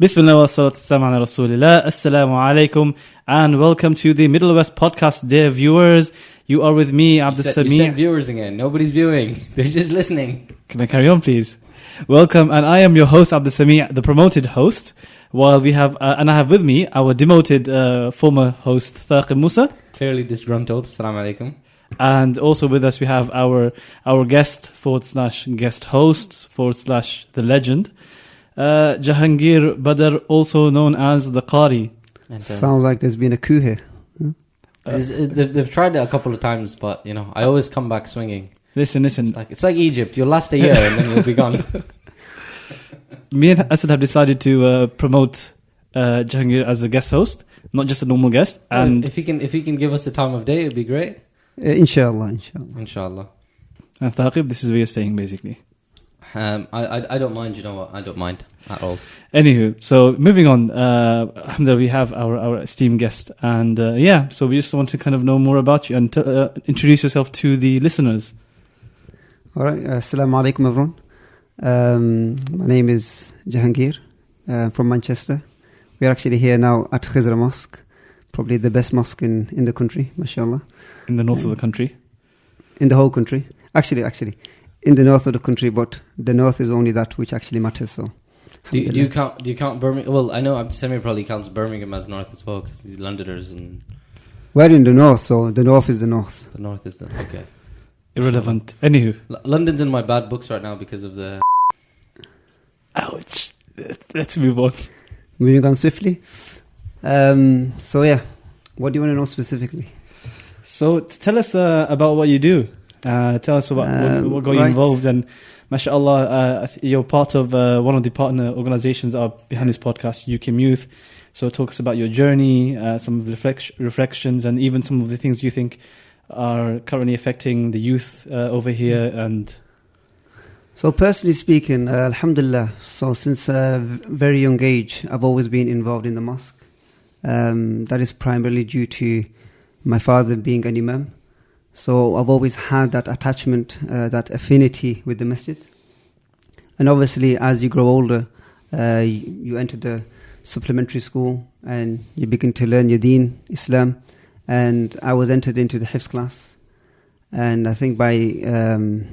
Bismillah wa salatu salam ala rasulillah. Assalamu alaikum and welcome to the Middle West podcast. Dear viewers, you are with me, Abdul Sami. You said viewers again. Nobody's viewing. They're just listening. Can I carry on, please? Welcome, and I am your host, Abdul Sami, the promoted host. While we have, and I have with me our demoted former host, Thaqib Musa. Clearly disgruntled. Assalamu alaikum. And also with us we have our guest / guest host / the legend, Jahangir Badar, also known as the Qari. Sounds like there's been a coup here. They've tried it a couple of times, but you know, I always come back swinging. Listen. It's like Egypt. You'll last a year and then you'll be gone. Me and Asad have decided to promote Jahangir as a guest host, not just a normal guest. And if he can give us the time of day, it'd be great. Inshallah. And Thaqib, this is where you're staying, basically. I don't mind. You know what? I don't mind at all. Anywho, so moving on. Alhamdulillah, we have our esteemed guest, and so we just want to kind of know more about you and introduce yourself to the listeners. All right. Assalamu alaikum, everyone. My name is Jahangir from Manchester. We are actually here now at Khizra Mosque, probably the best mosque in the country, mashallah. In the north of the country? In the whole country. Actually, in the north of the country, but the north is only that which actually matters. So, do you count Birmingham? Well, I know Abdul Sami probably counts Birmingham as north as well because these Londoners and. We're in the north, so the north is the north. The north is the okay. Irrelevant. Anywho, London's in my bad books right now because of the. Ouch. Let's move on. Moving on swiftly. So yeah, what do you want to know specifically? So tell us about what you do. Tell us about what got you involved, and mashallah, you're part of one of the partner organizations behind this podcast, UKM Youth. So talk us about your journey, some of the reflections, and even some of the things you think are currently affecting the youth over here. And so personally speaking, alhamdulillah, so since a very young age, I've always been involved in the mosque. That is primarily due to my father being an imam. So I've always had that attachment, that affinity with the masjid. And obviously, as you grow older, you enter the supplementary school and you begin to learn your deen, Islam. And I was entered into the Hifz class. And I think by the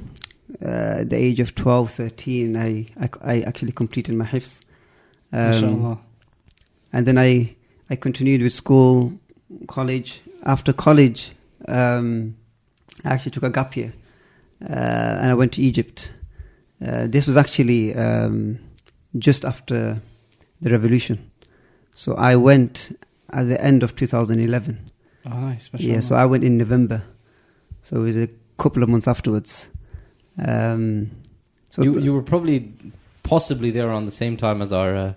age of 12, 13, I actually completed my Hifz. Mashallah. And then I continued with school, college. After college, I actually took a gap year and I went to Egypt. This was actually just after the revolution. So I went at the end of 2011. Oh, nice. Mashallah. Yeah, so I went in November. So it was a couple of months afterwards. So you were possibly there around the same time as our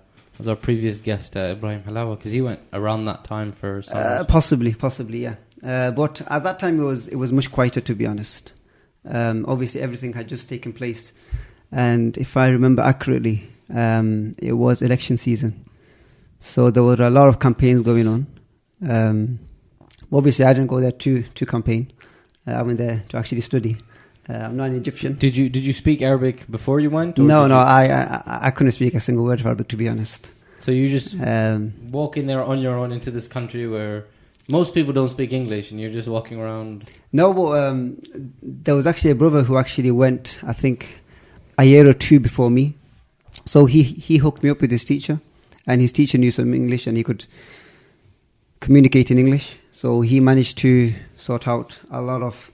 previous guest, Ibrahim Halawa, because he went around that time for some possibly, yeah. But at that time it was much quieter, to be honest. Obviously everything had just taken place, and if I remember accurately, it was election season, so there were a lot of campaigns going on. Obviously I didn't go there to campaign. I went there to actually study. I'm not an Egyptian. Did you speak Arabic before you went? No, I couldn't speak a single word of Arabic, to be honest. So you just walk in there on your own into this country where most people don't speak English, and you're just walking around. No, but there was actually a brother who actually went, I think, a year or two before me. So he hooked me up with his teacher, and his teacher knew some English, and he could communicate in English. So he managed to sort out a lot of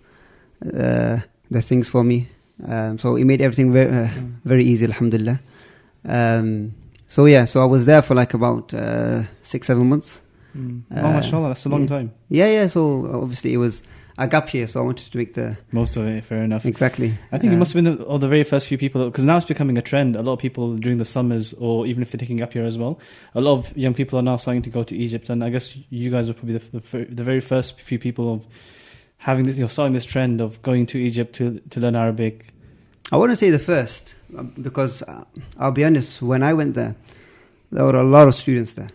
the things for me. So he made everything very easy, alhamdulillah. So I was there for like about 6-7 months. Mashallah, that's a long time. Yeah. So obviously it was a gap year, so I wanted to make the most of it. Fair enough. Exactly. I think you must have been the very first few people, because now it's becoming a trend. A lot of people during the summers, or even if they're taking gap year as well, a lot of young people are now starting to go to Egypt, and I guess you guys are probably the very first few people of having this, starting this trend of going to Egypt to learn Arabic. I wouldn't say the first, because I'll be honest, when I went there were a lot of students there.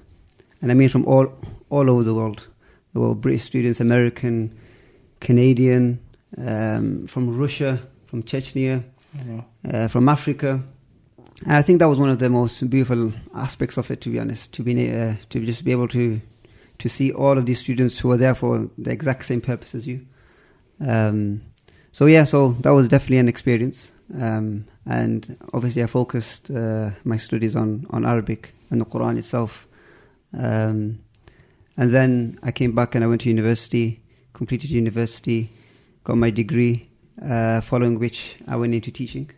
And I mean from all over the world. There were British students, American, Canadian, from Russia, from Chechnya, from Africa. And I think that was one of the most beautiful aspects of it, to be honest, to just be able to see all of these students who are there for the exact same purpose as you. So that was definitely an experience. And obviously I focused my studies on Arabic and the Quran itself. And then I came back and I went to university, completed university, got my degree, following which I went into teaching.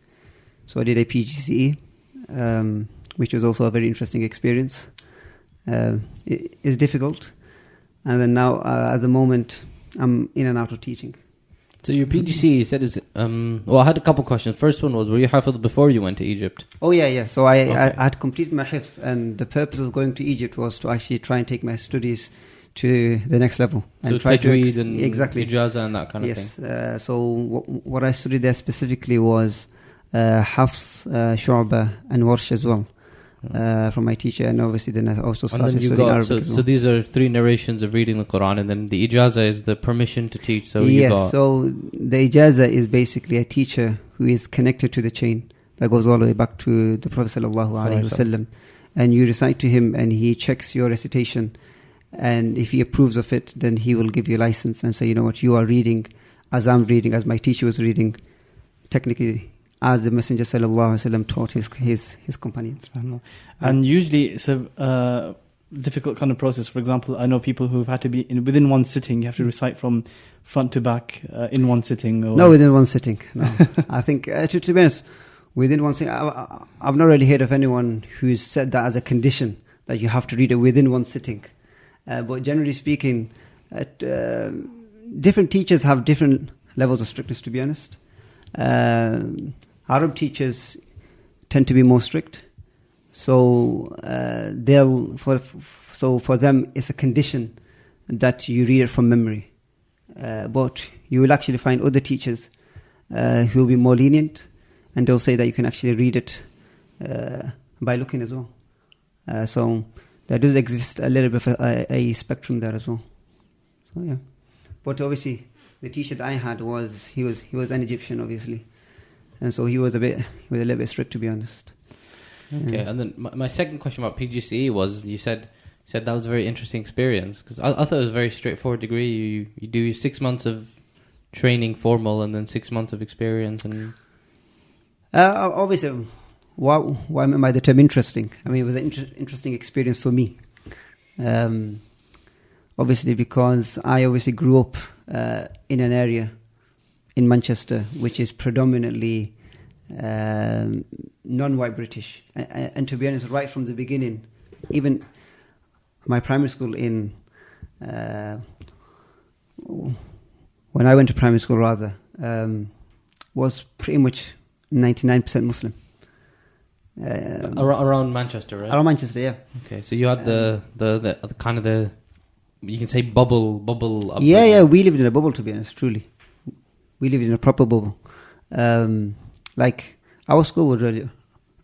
So I did a PGCE, which was also a very interesting experience. It is difficult. And then now, at the moment, I'm in and out of teaching. So your PGCE, you said it's... well, I had a couple questions. First one was, were you Hafidh before you went to Egypt? Oh, yeah. So I had completed my Hifz, and the purpose of going to Egypt was to actually try and take my studies to the next level. And so try tajweed and exactly. Ijaza and that kind of thing. Yes. So what I studied there specifically was Hafs, Shu'ba and Warsh as well, from my teacher. And obviously then I also started studying Arabic as well. So these are 3 narrations of reading the Quran, and then the Ijaza is the permission to teach. So so the Ijaza is basically a teacher who is connected to the chain that goes all the way back to the Prophet ﷺ. And you recite to him and he checks your recitation. And if he approves of it, then he will give you a license and say, you know what, you are reading as I'm reading, as my teacher was reading, technically as the Messenger ﷺ taught his companions. And usually it's a difficult kind of process. For example, I know people who've had to be within one sitting. You have to recite from front to back in one sitting. No, within one sitting. No, I think to be honest, within one sitting, I've not really heard of anyone who's said that as a condition that you have to read it within one sitting. But generally speaking, different teachers have different levels of strictness, to be honest. Arab teachers tend to be more strict. So for them it's a condition that you read it from memory. But you will actually find other teachers who will be more lenient, and they'll say that you can actually read it by looking as well. So there does exist a little bit of a spectrum there as well. So yeah, but obviously the teacher that I had he was an Egyptian, obviously, and so he was a little bit strict, to be honest. Okay, and then my second question about PGCE was, you said that was a very interesting experience, because I thought it was a very straightforward degree. You do 6 months of training, formal, and then 6 months of experience. And obviously, why I meant by the term interesting, I mean, it was an interesting experience for me. Obviously, because I obviously grew up in an area in Manchester which is predominantly non-white British, and to be honest, right from the beginning, even my primary school when I went to primary school was pretty much 99% Muslim. Around Manchester, right? Around Manchester, yeah. Okay, so you had the kind of the, you can say bubble upbringing. Yeah, we lived in a bubble, to be honest, truly. We lived in a proper bubble. Like, our school was really,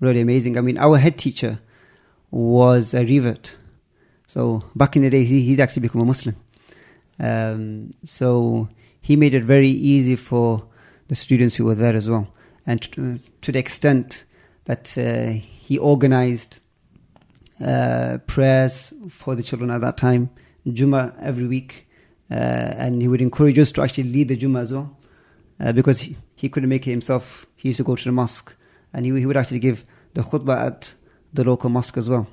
really amazing. I mean, our head teacher was a revert. So back in the day, he's actually become a Muslim. So he made it very easy for the students who were there as well. And to the extent that he organized prayers for the children at that time, Jummah every week, and he would encourage us to actually lead the Jummah as well, because he couldn't make it himself. He used to go to the mosque, and he would actually give the khutbah at the local mosque as well.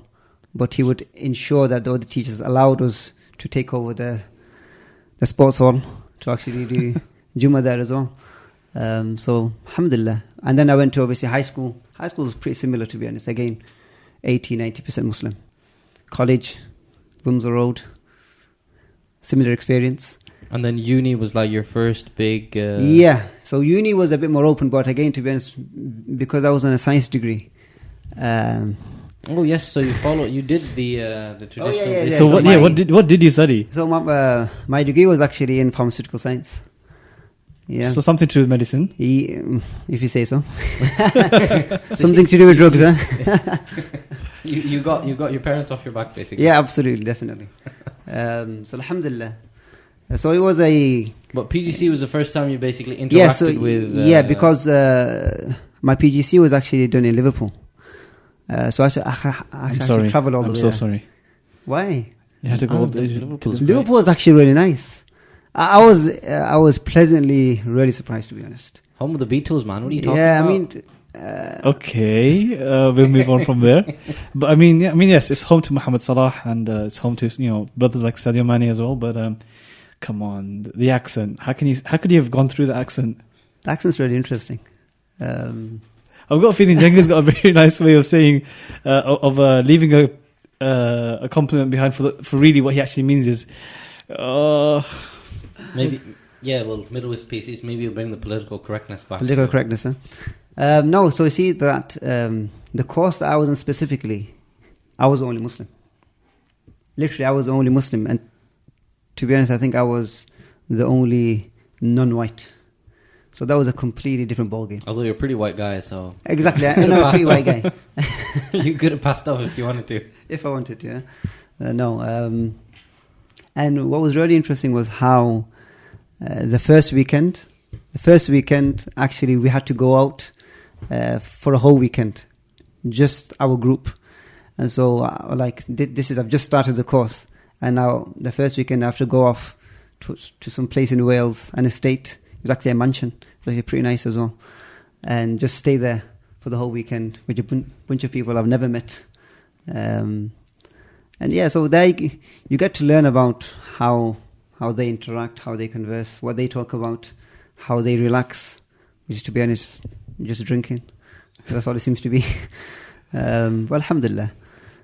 But he would ensure that the other teachers allowed us to take over the sports hall to actually do Jummah there as well. So, alhamdulillah. And then I went to, obviously, high school. High school was pretty similar, to be honest. Again, 80-90% Muslim. College, Bumser Road, similar experience. And then uni was like your first big... Yeah, so uni was a bit more open, but again, to be honest, because I was on a science degree... oh yes, so you did the traditional... Oh, yeah. So what did you study? So my degree was actually in pharmaceutical science. Yeah. So something to do with medicine? If you say so. Something to do with drugs, huh? you got your parents off your back, basically. Yeah, absolutely, definitely. So alhamdulillah. So it was a... But PGC was the first time you basically interacted with... Yeah, because my PGC was actually done in Liverpool. So I actually traveled all the way. I'm so sorry. Why? You had to go Liverpool was actually really nice. I was pleasantly really surprised, to be honest. Home of the Beatles, man. What are you talking about? Okay, we'll move on from there. But yes, it's home to Mohamed Salah, and it's home to brothers like Sadio Mane as well. But come on, the accent. How could you have gone through the accent? The accent's really interesting. I've got a feeling Jahangir's got a very nice way of saying leaving a compliment behind for really what he actually means is. Maybe, yeah. Well, Middle East pieces. Maybe you'll bring the political correctness back. Political correctness, huh? No. So you see that the course that I was in specifically, I was the only Muslim. Literally, I was the only Muslim, and to be honest, I think I was the only non-white. So that was a completely different ballgame. Although you're a pretty white guy, so exactly, I'm a pretty white guy. You could have passed off if you wanted to. If I wanted to, yeah. No. And what was really interesting was how the first weekend, actually, we had to go out for a whole weekend, just our group. And so, I've just started the course, and now the first weekend I have to go off to some place in Wales, an estate. It was actually a mansion. It was actually pretty nice as well, and just stay there for the whole weekend with a bunch of people I've never met. And yeah, so there you get to learn about how they interact, how they converse, what they talk about, how they relax, which is, to be honest, just drinking. That's all it seems to be. Well, alhamdulillah.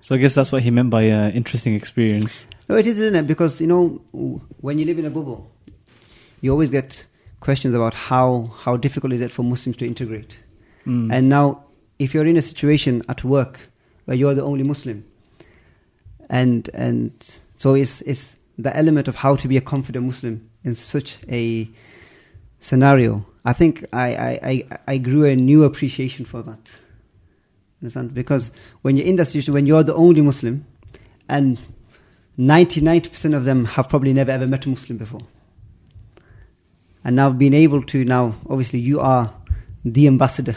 So I guess that's what he meant by interesting experience. No, it is, isn't it? Because, when you live in a bubble, you always get questions about how difficult is it for Muslims to integrate. And now, if you're in a situation at work where you're the only Muslim, and so it's the element of how to be a confident Muslim in such a scenario. I think I grew a new appreciation for that. Understand? Because when you're in that situation, when you're the only Muslim, and 99% of them have probably never ever met a Muslim before, and now being able to obviously you are the ambassador,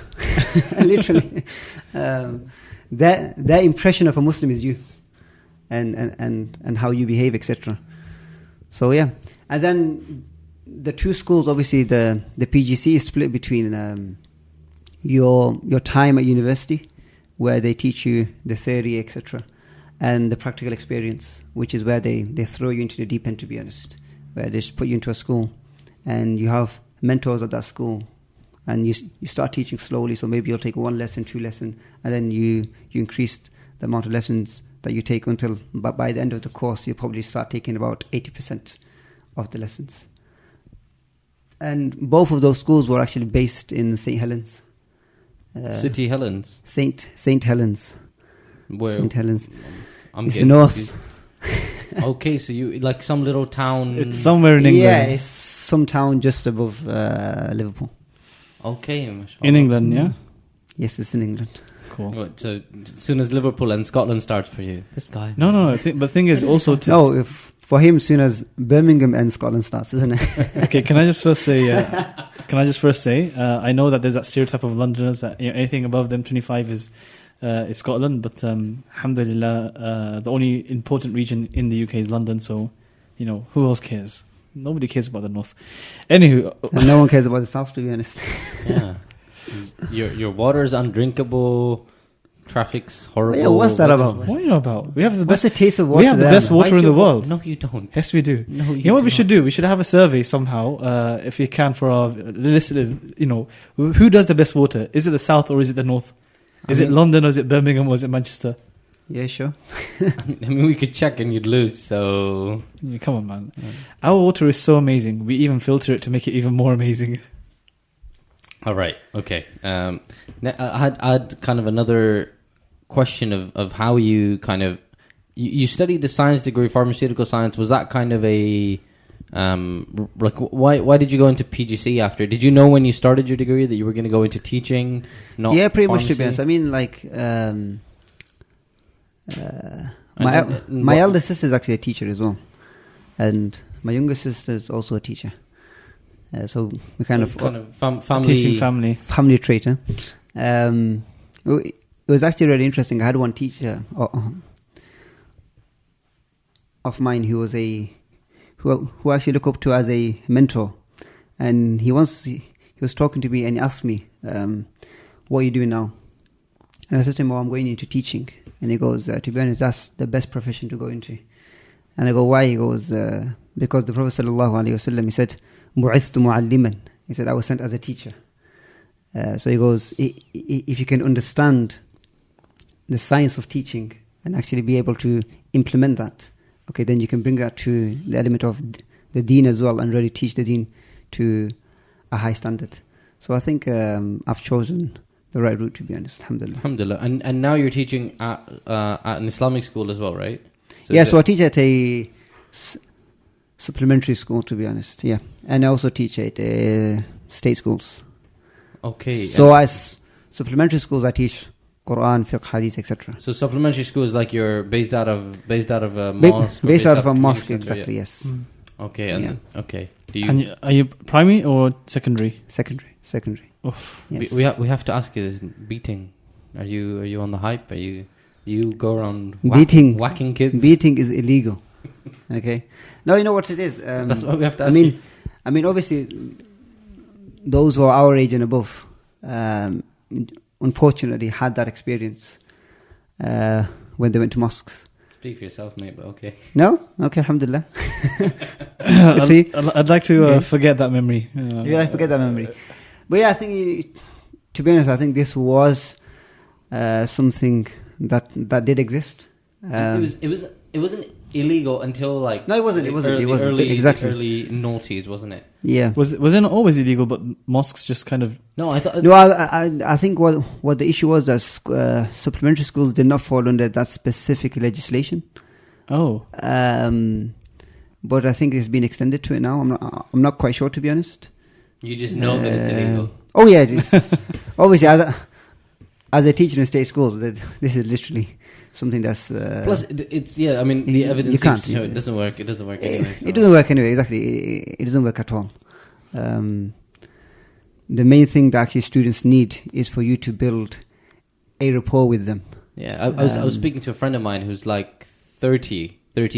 literally. Their impression of a Muslim is you. And how you behave, etc. So yeah, and then the two schools, obviously the PGC is split between your time at university, where they teach you the theory, etc., and the practical experience, which is where they throw you into the deep end, to be honest, where they just put you into a school, and you have mentors at that school, and you start teaching slowly. So maybe you'll take 1 lesson, 2 lessons, and then you increase the amount of lessons that you take until, but by the end of the course, you probably start taking about 80% of the lessons. And both of those schools were actually based in St. Helens. City Helens? St. Helens. Where? St. Helens. It's the north. Okay, so you like some little town. It's somewhere in England. Yeah, it's some town just above Liverpool. Okay, in England, yeah. Yes, it's in England. Cool. Right, so as soon as Liverpool and Scotland starts for you, this guy. No. But the thing is also for him, soon as Birmingham and Scotland starts, isn't it? Okay, can I just first say? I know that there's that stereotype of Londoners that anything above them 25 is Scotland, but alhamdulillah, the only important region in the UK is London. So, who else cares? Nobody cares about the north. Anywho, and no one cares about the south, to be honest. Yeah. Your water's undrinkable, traffic's horrible. Yeah, what's that about? What are you about? We have the best. What's the taste of water? We have the best water in the world. No, you don't. Yes, we do. No, you know what we should do? We should have a survey somehow, if you can, for our listeners. Who does the best water? Is it the south or is it the north? Is it London or is it Birmingham or is it Manchester? Yeah, sure. We could check and you'd lose. So come on, man. Yeah. Our water is so amazing. We even filter it to make it even more amazing. All right. Okay. I had kind of another question of how you kind of you studied the science degree, pharmaceutical science. Was that kind of a why did you go into PGC after? Did you know when you started your degree that you were going to go into teaching? Yeah, pretty much, to be honest. I mean, my elder sister is actually a teacher as well, and my younger sister is also a teacher. So we kind of teaching family trait. It was actually really interesting. I had one teacher of mine who was who actually look up to as a mentor, and he was talking to me and he asked me, "What are you doing now?" And I said to him, "Oh, I'm going into teaching." And he goes, "To be honest, that's the best profession to go into." And I go, "Why?" He goes, "Because the Prophet ﷺ, he said, "Bu'ithtu mu'alliman." He said, "I was sent as a teacher." So he goes, if you can understand the science of teaching and actually be able to implement that, okay, then you can bring that to the element of the deen as well and really teach the deen to a high standard. So I think I've chosen the right route, to be honest. Alhamdulillah. Alhamdulillah. And now you're teaching at an Islamic school as well, right? So I teach at a supplementary school, to be honest. Yeah, and I also teach at state schools. Okay. So as supplementary schools, I teach Quran, fiqh, hadith, etc. So supplementary school is like you're based out of a mosque. Based out of a mosque, exactly. Yeah. Yes. Okay. Okay. And are you primary or secondary? Secondary. Oof. Yes. We have to ask you this: beating. Are you on the hype? Do you go around whacking kids? Beating is illegal. Okay. No, you know what it is. That's what we have to ask you. I mean, obviously, those who are our age and above, unfortunately, had that experience when they went to mosques. Speak for yourself, mate. But okay. No? Okay, alhamdulillah. I'd like to forget that memory. I forget that memory. But yeah, I think, to be honest, I think this was something that did exist. It wasn't illegal until like no, it wasn't. It wasn't. Exactly. Early noughties, wasn't it? Yeah. Was it not always illegal? But mosques just kind of no. I think what the issue was that supplementary schools did not fall under that specific legislation. Oh. But I think it's been extended to it now. I'm not quite sure, to be honest. You just know that it's illegal. Oh yeah, obviously as a teacher in state schools, this is literally something that's plus it's I mean the evidence seems to show it doesn't work. It doesn't work anyway. So. It doesn't work anyway. Exactly, it doesn't work at all. The main thing that actually students need is for you to build a rapport with them. Yeah, I was speaking to a friend of mine who's like 30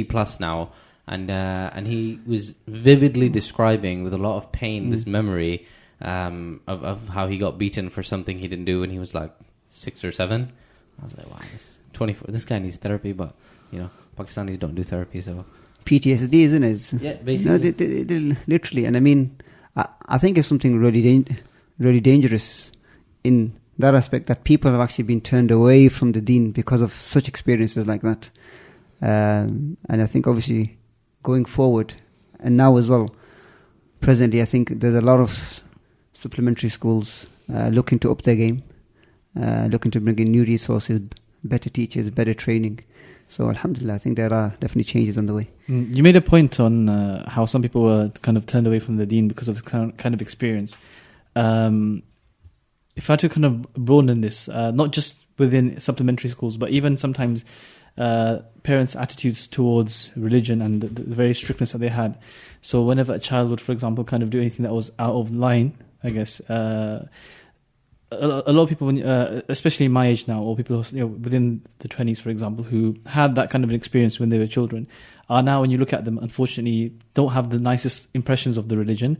plus now, and he was vividly describing with a lot of pain this memory of how he got beaten for something he didn't do when he was like 6 or 7. I was like, wow, this is 24. This guy needs therapy, but Pakistanis don't do therapy, so PTSD, isn't it? Yeah, basically. No, they literally, and I mean, I think it's something really dangerous in that aspect, that people have actually been turned away from the deen because of such experiences like that. And I think obviously going forward, and now as well, presently, I think there's a lot of supplementary schools looking to up their game, looking to bring in new resources, better teachers, better training. So alhamdulillah, I think there are definitely changes on the way. You made a point on how some people were kind of turned away from the deen because of this kind of experience. If I had to kind of broaden this, not just within supplementary schools, but even sometimes parents' attitudes towards religion and the very strictness that they had. So whenever a child would, for example, kind of do anything that was out of line, I guess, a lot of people, especially my age now, or people within the 20s, for example, who had that kind of an experience when they were children, are now, when you look at them, unfortunately, don't have the nicest impressions of the religion.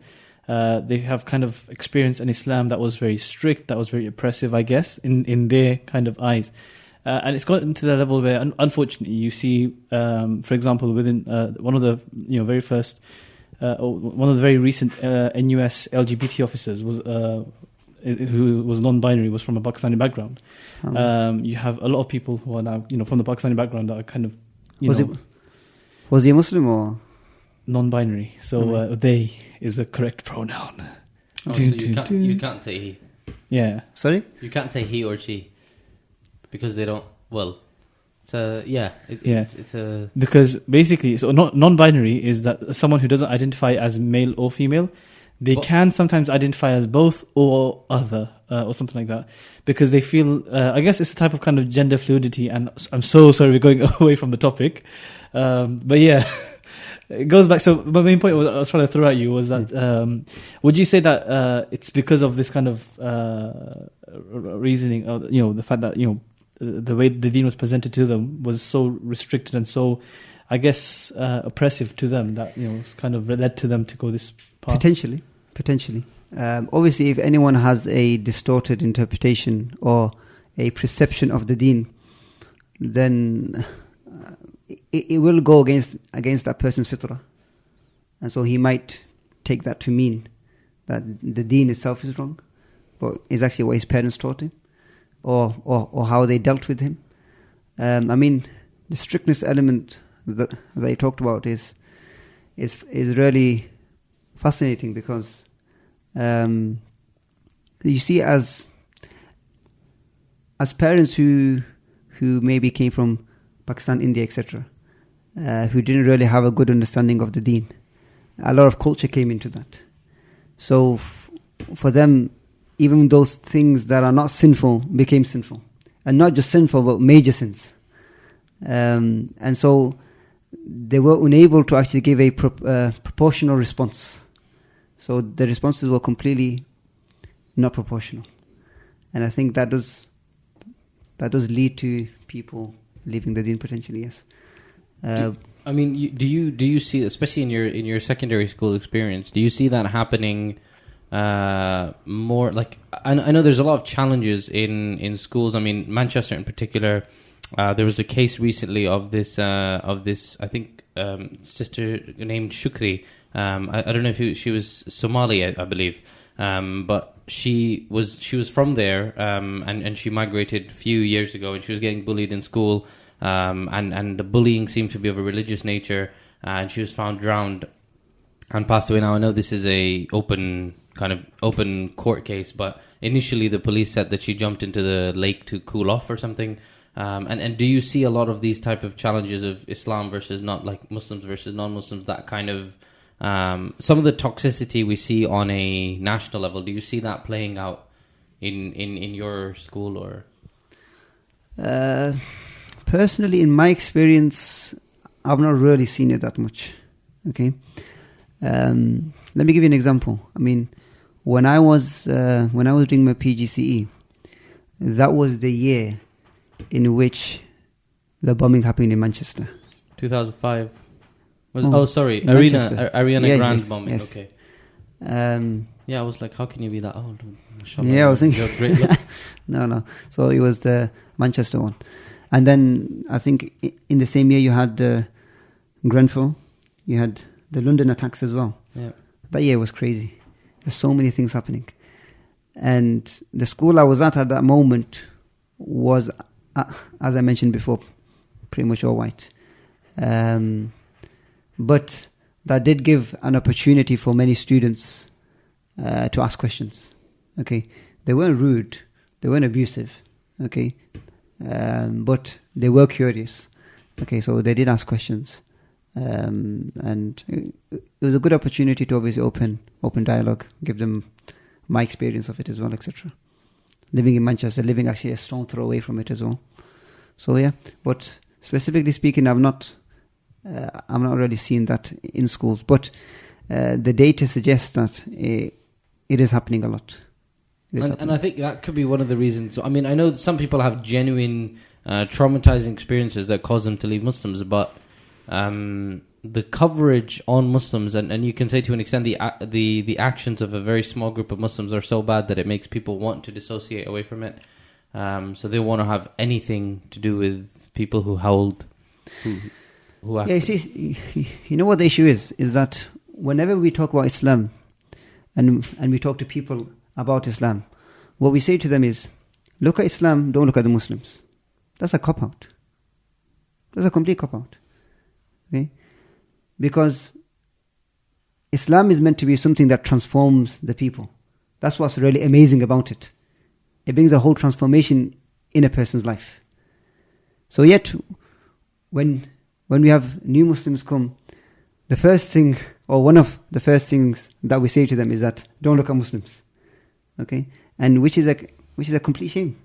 They have kind of experienced an Islam that was very strict, that was very oppressive, I guess, in their kind of eyes. And it's gotten to the level where, unfortunately, you see, for example, within one of the very first, one of the very recent NUS LGBT officers was who was non-binary, was from a Pakistani background. You have a lot of people who are now from the Pakistani background that are kind of was he a Muslim or non-binary? So they is the correct pronoun. Oh, so you can't say he. Yeah. Sorry? You can't say he or she because they don't. Well, it's a It's a because basically, so non-binary is that someone who doesn't identify as male or female. They can sometimes identify as both or other or something like that because they feel, I guess it's a type of kind of gender fluidity, and I'm so sorry we're going away from the topic. But yeah, it goes back. So my main point I was trying to throw at you was that would you say that it's because of this kind of reasoning, the fact that, the way the deen was presented to them was so restricted and so, I guess, oppressive to them that, it's kind of led to them to go this path. Potentially. Obviously, if anyone has a distorted interpretation or a perception of the deen, then it will go against that person's fitrah. And so he might take that to mean that the deen itself is wrong, but is actually what his parents taught him, or how they dealt with him. The strictness element that they talked about is really fascinating, because you see, as parents who maybe came from Pakistan, India, etc., who didn't really have a good understanding of the deen, a lot of culture came into that. So for them, even those things that are not sinful became sinful, and not just sinful, but major sins. And so they were unable to actually give a proportional response. So the responses were completely not proportional, and I think that does lead to people leaving the deen potentially. Yes. Do you see, especially in your secondary school experience, do you see that happening more? Like, I know there's a lot of challenges in schools. I mean, Manchester in particular. There was a case recently of this I think sister named Shukri. I don't know if she was Somali, I believe, but she was from there, and she migrated a few years ago, and she was getting bullied in school, and the bullying seemed to be of a religious nature, and she was found drowned and passed away. Now, I know this is a open court case, but initially the police said that she jumped into the lake to cool off or something. And do you see a lot of these type of challenges of Islam versus not, like Muslims versus non-Muslims, that kind of some of the toxicity we see on a national level? Do you see that playing out in your school? Or personally, in my experience, I've not really seen it that much. Okay, let me give you an example. I mean, when I was doing my PGCE, that was the year in which the bombing happened in Manchester. 2005. Ariana Grande bombing. Yes. Okay. I was like, how can you be that old? I was thinking. No. So it was the Manchester one, and then I think in the same year you had Grenfell, you had the London attacks as well. Yeah. That year was crazy. There's so many things happening, and the school I was at that moment was, as I mentioned before, pretty much all white. But that did give an opportunity for many students to ask questions. Okay, they weren't rude, they weren't abusive. Okay, but they were curious. Okay, so they did ask questions, and it was a good opportunity to obviously open dialogue, give them my experience of it as well, etc. Living in Manchester, living actually a stone throw away from it as well. So yeah, but specifically speaking, I've not really seen that in schools. But the data suggests that it is happening a lot. And I think that could be one of the reasons. I mean, I know that some people have genuine traumatizing experiences that cause them to leave Muslims, but the coverage on Muslims, and you can say to an extent the actions of a very small group of Muslims are so bad that it makes people want to dissociate away from it. So they want to have anything to do with people who howled. Who yeah, you know what the issue is that whenever we talk about Islam and we talk to people about Islam, what we say to them is, look at Islam, don't look at the Muslims. That's a cop-out. That's a complete cop-out. Okay? Because Islam is meant to be something that transforms the people. That's what's really amazing about it. It brings a whole transformation in a person's life. So yet, when we have new Muslims come, the first thing, or one of the first things that we say to them is that don't look at Muslims. Okay? And which is a complete shame.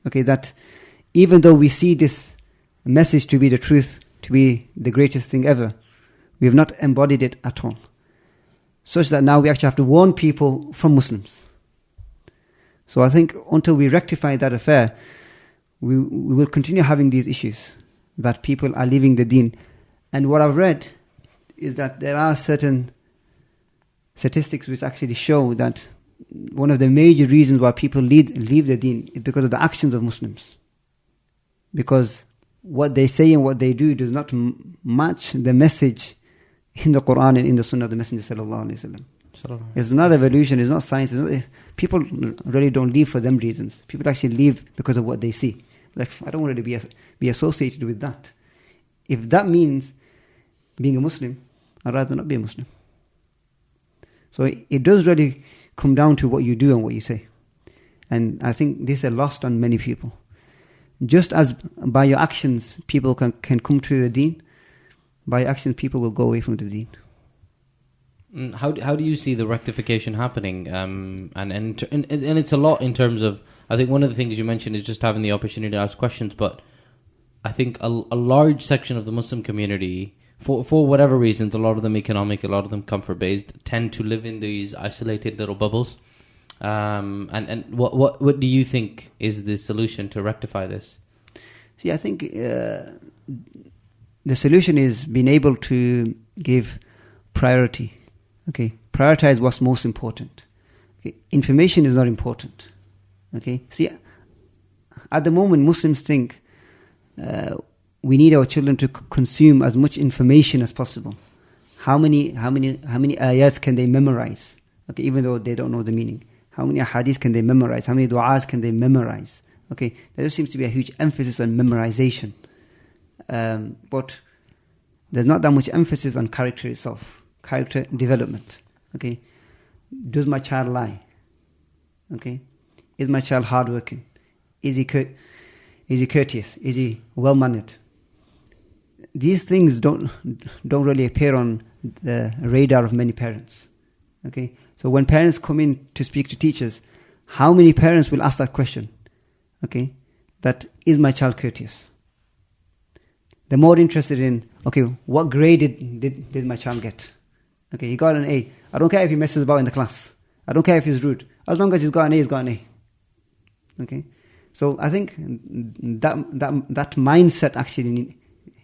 Okay, that even though we see this message to be the truth, to be the greatest thing ever, we have not embodied it at all. Such that now we actually have to warn people from Muslims. So I think until we rectify that affair, we will continue having these issues, that people are leaving the deen. And what I've read is that there are certain statistics which actually show that one of the major reasons why people leave the deen is because of the actions of Muslims. Because what they say and what they do does not match the message in the Quran and in the Sunnah of the Messenger sallallahu alaihi wasallam. It's not evolution, it's not science. People really don't leave for them reasons. People actually leave because of what they see. Like, I don't want to be associated with that. If that means being a Muslim, I'd rather not be a Muslim. So it does really come down to what you do and what you say. And I think this is lost on many people. Just as by your actions people can come to the deen, by your actions people will go away from the deen. How do you see the rectification happening? And it's a lot in terms of, I think one of the things you mentioned is just having the opportunity to ask questions, but I think a large section of the Muslim community, for whatever reasons, a lot of them economic, a lot of them comfort-based, tend to live in these isolated little bubbles. And what do you think is the solution to rectify this? See, I think the solution is being able to give priority. Okay, prioritize what's most important. Okay, information is not important. Okay, see, at the moment Muslims think we need our children to consume as much information as possible. How many ayats can they memorize? Okay, even though they don't know the meaning. How many hadiths can they memorize? How many du'as can they memorize? Okay, there seems to be a huge emphasis on memorization, but there's not that much emphasis on character itself. Character development. Okay, does my child lie? Okay, is my child hardworking? Is he courteous? Is he well mannered? These things don't really appear on the radar of many parents. Okay, so when parents come in to speak to teachers, how many parents will ask that question? Okay, that is my child courteous? They're more interested in, okay, what grade did my child get? Okay, he got an A. I don't care if he messes about in the class. I don't care if he's rude. As long as he's got an A, he's got an A. Okay, so I think that mindset actually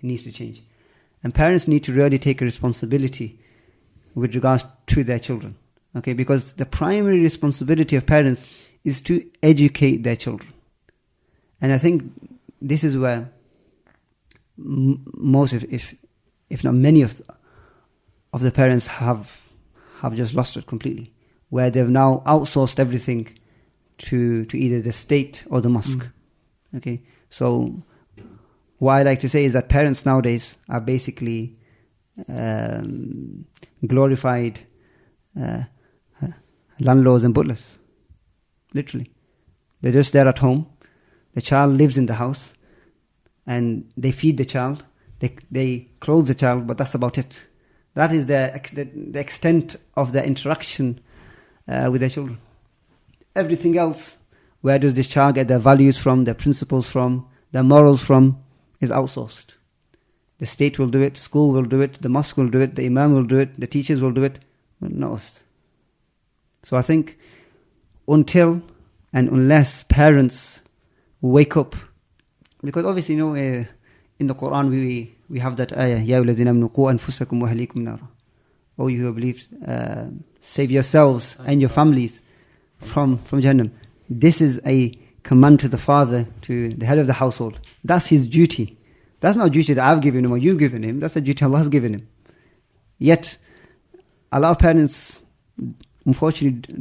needs to change, and parents need to really take a responsibility with regards to their children. Okay, because the primary responsibility of parents is to educate their children, and I think this is where most, if not many of the parents have just lost it completely, where they've now outsourced everything to either the state or the mosque. Okay, so what I like to say is that parents nowadays are basically glorified landlords and butlers. Literally, they're just there at home. The child lives in the house, and they feed the child, they clothe the child, but that's about it. That is the extent of their interaction with their children. Everything else, where does this child get their values from, their principles from, their morals from, is outsourced. The state will do it, school will do it, the mosque will do it, the imam will do it, the teachers will do it, but not us. So I think until and unless parents wake up, because obviously, in the Quran we have that ayah, Ya ayyuhalladhina amanu qu anfusakum wa ahlikum nara. O you who have believed, save yourselves and your families from Jahannam. This is a command to the father, to the head of the household. That's his duty. That's not a duty that I've given him or you've given him. That's a duty Allah has given him. Yet, a lot of parents, unfortunately,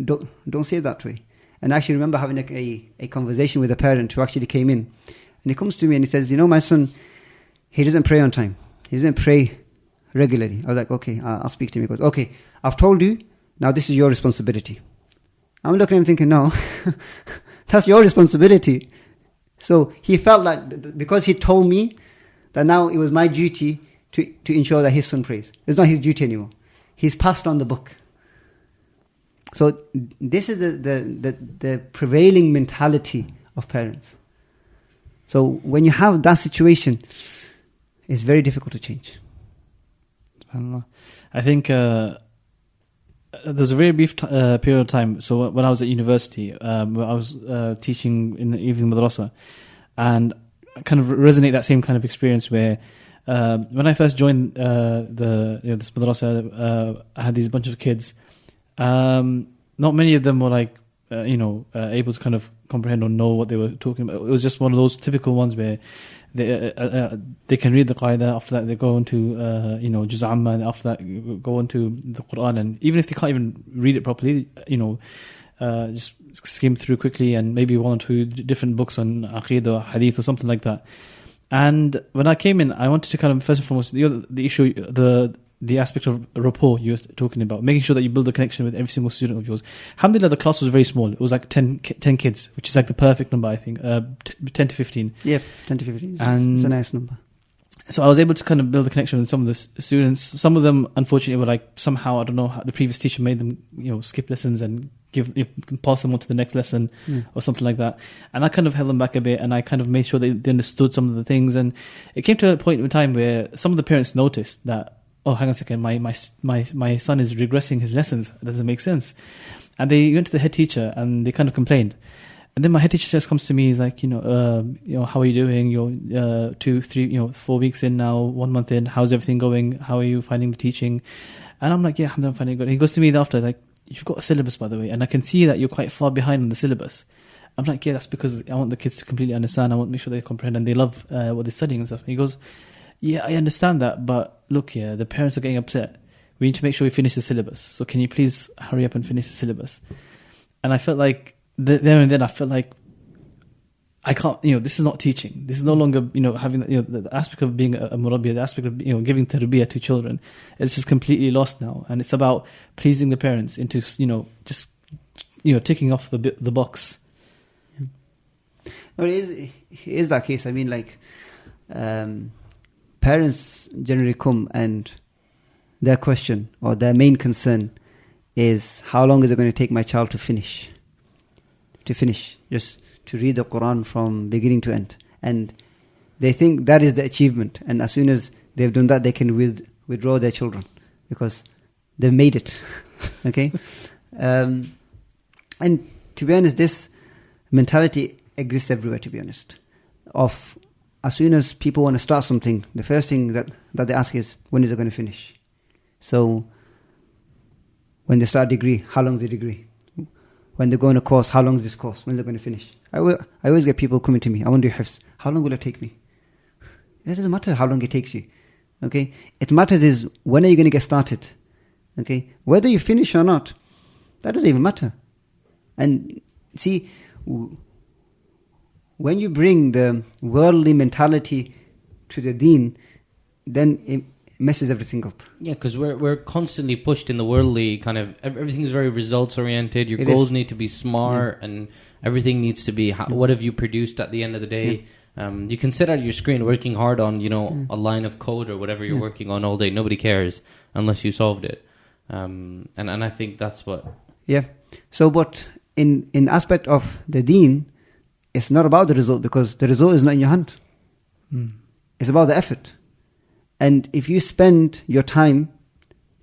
don't say it that way. And I actually remember having a conversation with a parent who actually came in. And he comes to me and he says, my son, he doesn't pray on time. He doesn't pray regularly. I was like, okay, I'll speak to him. He goes, okay, I've told you, now this is your responsibility. I'm looking at him thinking, no, that's your responsibility. So he felt like, because he told me, that now it was my duty to ensure that his son prays. It's not his duty anymore. He's passed on the book. So this is the prevailing mentality of parents. So when you have that situation, it's very difficult to change. I think there's a very brief period of time. So when I was at university, I was teaching in the evening madrasa, And I kind of resonate that same kind of experience where when I first joined this madrasa, I had these bunch of kids. Not many of them were like, able to kind of comprehend or know what they were talking about. It was just one of those typical ones where they can read the Qaida, after that they go into Juz' Amma, and after that go into the Quran, and even if they can't even read it properly, just skim through quickly, and maybe one or two different books on Aqidah or Hadith or something like that. And when I came in, I wanted to kind of, first and foremost, the issue, the aspect of rapport you were talking about, making sure that you build a connection with every single student of yours. Alhamdulillah, the class was very small. It was like 10 kids, which is like the perfect number, I think, 10 to 15. Yeah, 10 to 15. And it's a nice number. So I was able to kind of build a connection with some of the students. Some of them, unfortunately, were like, somehow, I don't know, how the previous teacher made them, skip lessons and pass them on to the next lesson or something like that. And I kind of held them back a bit, and I kind of made sure they understood some of the things. And it came to a point in time where some of the parents noticed that, oh, hang on a second, my son is regressing his lessons. It doesn't make sense. And they went to the head teacher and they kind of complained. And then my head teacher just comes to me, he's like, how are you doing? You're 2, 3, 4 weeks in now, 1 month in. How's everything going? How are you finding the teaching? And I'm like, yeah, I'm finding it good. And he goes to me after, like, you've got a syllabus, by the way, and I can see that you're quite far behind on the syllabus. I'm like, yeah, that's because I want the kids to completely understand. I want to make sure they comprehend and they love what they're studying and stuff. And he goes, yeah, I understand that, but look, the parents are getting upset. We need to make sure we finish the syllabus. So can you please hurry up and finish the syllabus? And I felt like, there and then I felt like, I can't, this is not teaching. This is no longer, having, the aspect of being a murabbiya, the aspect of, giving tarbiyah to children. It's just completely lost now. And it's about pleasing the parents into, just, ticking off the box. No, it is that case. I mean, like, parents generally come and their question or their main concern is, how long is it going to take my child to finish? Just to read the Quran from beginning to end. And they think that is the achievement. And as soon as they've done that, they can withdraw their children because they've made it. Okay? And to be honest, this mentality exists everywhere, to be honest. Of as soon as people want to start something, the first thing that they ask is, when is it going to finish? So when they start a degree, how long is the degree? When they go on a course, how long is this course? When is it going to finish? I always get people coming to me, I want to do hifz. How long will it take me? It doesn't matter how long it takes you. Okay? It matters is, when are you going to get started? Okay? Whether you finish or not, that doesn't even matter. And see, when you bring the worldly mentality to the deen, then it messes everything up. Yeah, because we're constantly pushed in the worldly kind of, everything's very results oriented. Your goals need to be smart, and everything needs to be, what have you produced at the end of the day? You can sit at your screen working hard on, a line of code or whatever you're working on all day. Nobody cares unless you solved it. And I think that's what... Yeah. So, but in aspect of the deen, it's not about the result, because the result is not in your hand. It's about the effort. And if you spend your time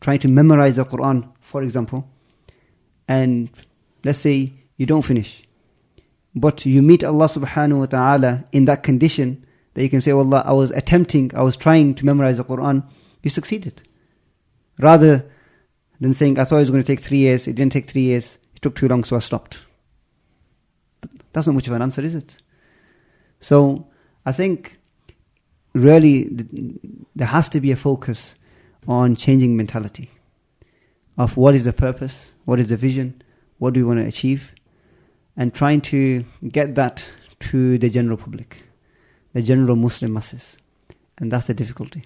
trying to memorize the Quran, for example, and let's say you don't finish, but you meet Allah subhanahu wa ta'ala in that condition that you can say, "Wallah, I was trying to memorize the Quran," you succeeded. Rather than saying, "I thought it was going to take 3 years, it didn't take 3 years, it took too long, so I stopped." That's not much of an answer, is it? So I think really there has to be a focus on changing mentality of what is the purpose, what is the vision, what do we want to achieve, and trying to get that to the general public, the general Muslim masses. And that's the difficulty.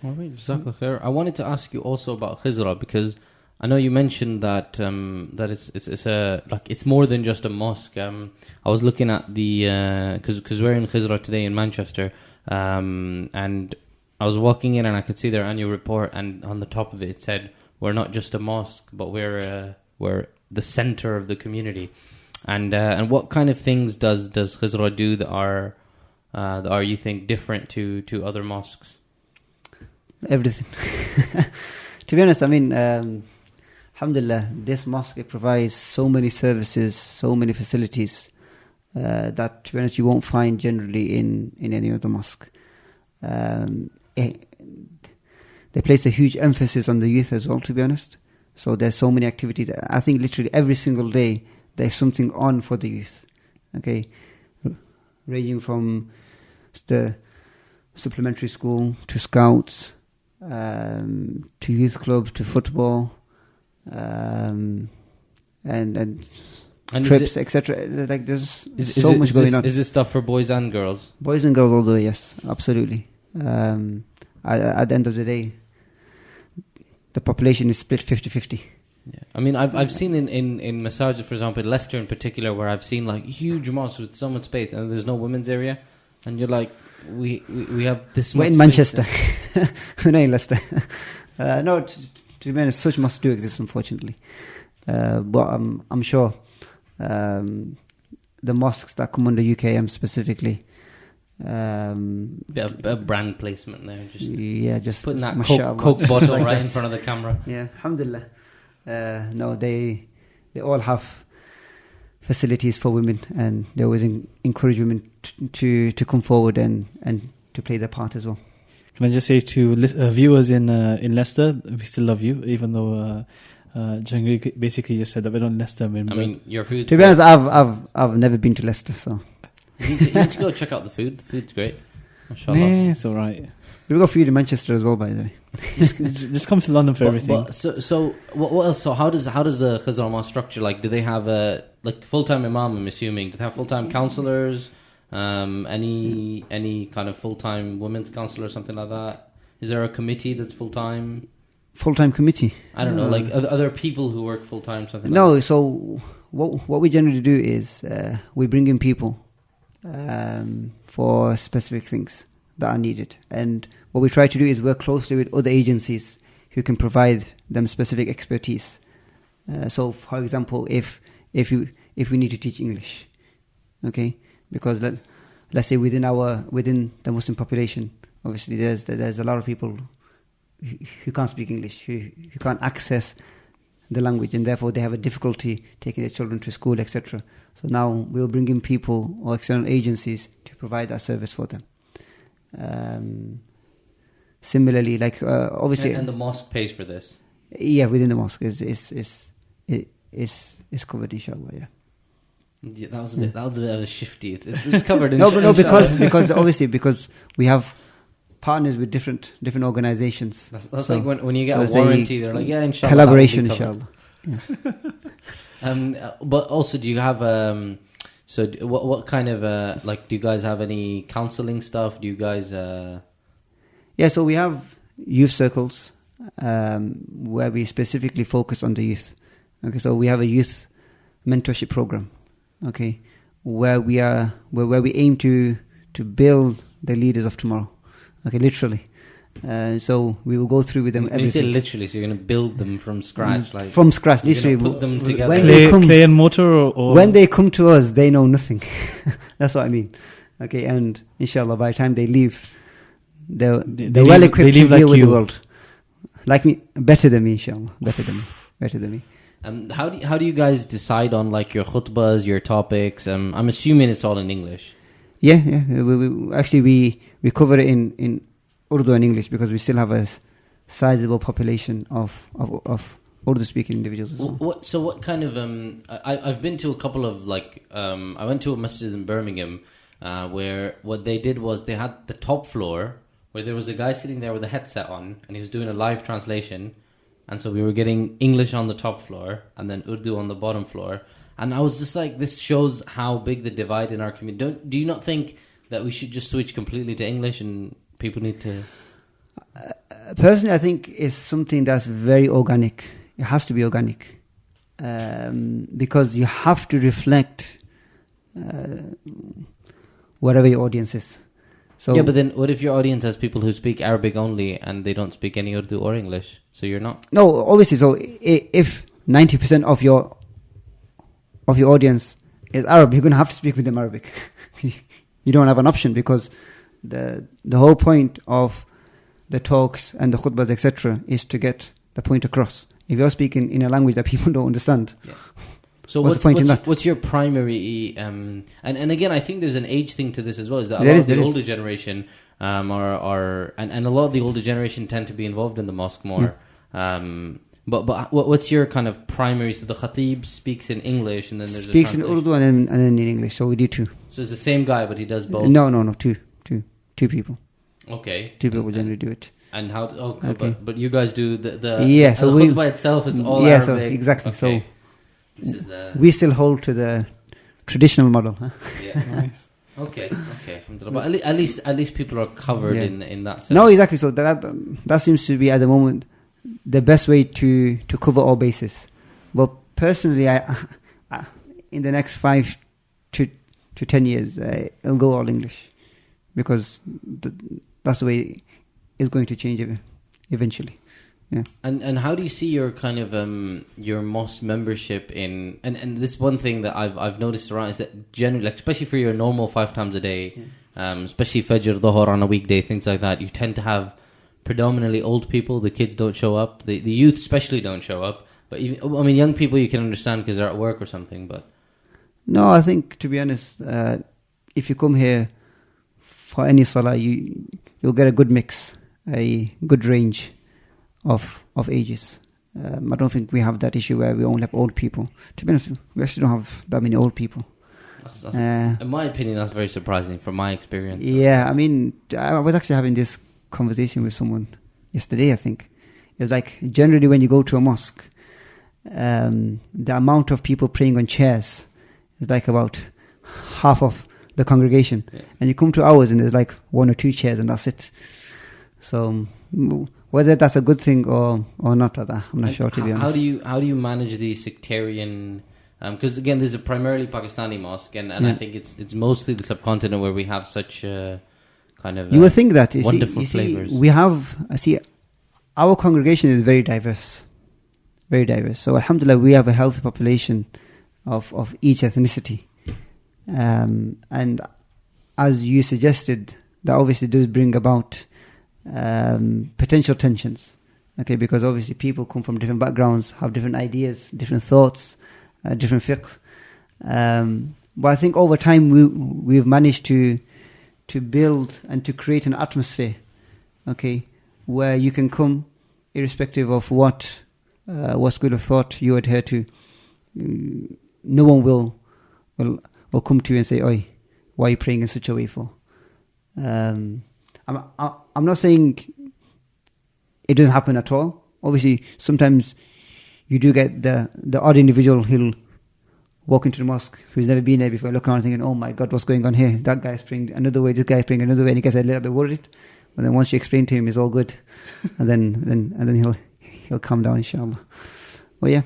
All right, Jazakallah khair. I wanted to ask you also about Khizra, because I know you mentioned that that it's more than just a mosque. I was looking at the because we're in Khizra today in Manchester, and I was walking in and I could see their annual report, and on the top of it said, "We're not just a mosque, but we're the center of the community." And what kind of things does Khizra do that are you think different to other mosques? Everything. To be honest, I mean, alhamdulillah, this mosque, it provides so many services, so many facilities. that, to be honest, you won't find generally in any other mosque. They place a huge emphasis on the youth as well, to be honest. So there's so many activities. I think literally every single day there's something on for the youth. Okay, ranging from the supplementary school to scouts, to youth clubs, to football, and trips, etc. Like there's so much going on. Is this stuff for boys and girls? Boys and girls all the way, yes, absolutely. At the end of the day, the population is split 50-50. Yeah. I mean, I've seen in masajid, for example, Leicester in particular, where I've seen like huge mosques with so much space and there's no women's area, and you're like, we have this much. We're in Manchester. We're not in Leicester. No, to be honest, such mosques do exist, unfortunately. But I'm sure the mosques that come under UKM specifically. A brand placement there. Just putting that Coke bottle like right in front of the camera. Yeah, alhamdulillah. No, they all have facilities for women, and they always encourage women to come forward and to play their part as well. Can I just say to viewers in Leicester, we still love you, even though Jahangir basically just said that we're not in Leicester. I mean, your food. To be honest, I've never been to Leicester, so you need to go check out the food. The food's great. Mashallah. Yeah, it's all right. We've got food in Manchester as well, by the way. just come to London for everything. So what else? So how does the Khizra Mosque structure? Like, do they have a full-time imam? I'm assuming. Do they have full-time counselors? Any kind of full-time women's counselor or something like that? Is there a committee that's full-time? Full-time committee? I don't know. Like, are there people who work full-time? Something? No. Like that? So what we generally do is we bring in people for specific things that are needed, and what we try to do is work closely with other agencies who can provide them specific expertise. So, for example, if we need to teach English, okay, because let's say within the Muslim population, obviously there's a lot of people who can't speak English, who can't access the language, and therefore they have a difficulty taking their children to school, etc. So now we'll bring in people or external agencies to provide that service for them. Similarly, like obviously, and the mosque pays for this. Yeah, within the mosque is covered, inshallah. Yeah, that was a bit of a shifty. It's covered. In no, because obviously because we have partners with different organizations. That's so, like when you get a warranty, they're like, yeah, inshallah. Collaboration, inshallah. Yeah. But also, do you have so what kind of like, do you guys have any counseling stuff? Do you guys Yeah, so we have youth circles where we specifically focus on the youth. Okay, so we have a youth mentorship program, okay, where we aim to build the leaders of tomorrow. Okay, literally. So we will go through with them everything. You say literally, so you're going to build them from scratch, like from scratch. Literally, put them together. Clay and mortar, or when they come to us, they know nothing. That's what I mean. Okay, and inshallah, by the time they leave, they're well equipped to deal with the world. Like me, better than me, inshallah. Better than me. How do you guys decide on like your khutbahs, your topics? I'm assuming it's all in English. Yeah. We cover it in Urdu and English because we still have a sizable population of Urdu-speaking individuals as well. So what kind of I've been to a couple of like I went to a masjid in Birmingham where what they did was they had the top floor where there was a guy sitting there with a headset on and he was doing a live translation, and so we were getting English on the top floor and then Urdu on the bottom floor, and I was just like, this shows how big the divide in our community. Do you not think that we should just switch completely to English and people need to... Personally, I think it's something that's very organic. It has to be organic. Because you have to reflect whatever your audience is. So yeah, but then what if your audience has people who speak Arabic only and they don't speak any Urdu or English? So you're not... No, obviously. So if 90% of your audience is Arab, you're going to have to speak with them Arabic. You don't have an option because the whole point of the talks and the khutbahs, etc., is to get the point across. If you're speaking in a language that people don't understand, So what's the point in that? What's your primary? And again, I think there's an age thing to this as well. Is that a There lot is, of the there older generation are and a lot of the older generation tend to be involved in the mosque more. But what's your kind of primary? So the khatib speaks in English, and then there's speaks in Urdu and then in English. So we do two. So it's the same guy, but he does both. No, two people. Okay, Two people generally do it. And how? Okay. But you guys do the So the khutbah itself is all Arabic. So exactly. Okay. So we still hold to the traditional model. Huh? Yeah. Nice. Okay. But at least people are covered in that sense. No, exactly. So that seems to be at the moment the best way to cover all bases. But personally, I in the next 5 to 10 years, I'll go all English, because that's the way it's going to change eventually. Yeah. And how do you see your kind of your mosque membership in and this one thing that I've noticed around is that generally, like, especially for your normal 5 times a day, especially Fajr, Dhuhr on a weekday, things like that, you tend to have predominantly old people. The kids don't show up. The youth especially don't show up. But even, I mean, young people you can understand because they're at work or something. But no, I think, to be honest, if you come here for any salah, you'll get a good mix, a good range of ages. I don't think we have that issue where we only have old people. To be honest, we actually don't have that many old people. That's, in my opinion, that's very surprising from my experience. Yeah, I mean, I was actually having this conversation with someone yesterday, I think. It's like, generally when you go to a mosque, the amount of people praying on chairs is like about half of the congregation. Yeah. And you come to ours and there's like 1 or 2 chairs and that's it. So whether that's a good thing or not, I'm not sure, to be honest. How do you manage the sectarian? Because again, there's a primarily Pakistani mosque, and I think it's mostly the subcontinent where we have such kind of you would think that wonderful flavors. We have. Our congregation is very diverse, very diverse. So alhamdulillah, we have a healthy population of each ethnicity, and as you suggested, that obviously does bring about potential tensions. Okay, because obviously people come from different backgrounds, have different ideas, different thoughts, different fiqh. But I think over time we've managed to build and to create an atmosphere, okay, where you can come irrespective of what school of thought you adhere to. No one will come to you and say, "Oi, why are you praying in such a way for?" I'm not saying it doesn't happen at all. Obviously, sometimes you do get the odd individual who'll walk into the mosque who's never been there before, looking around thinking, "Oh my God, what's going on here? That guy's praying another way, this guy's praying another way," and he gets a little bit worried. But then once you explain to him, it's all good, and then he'll calm down, inshallah. Well, yeah.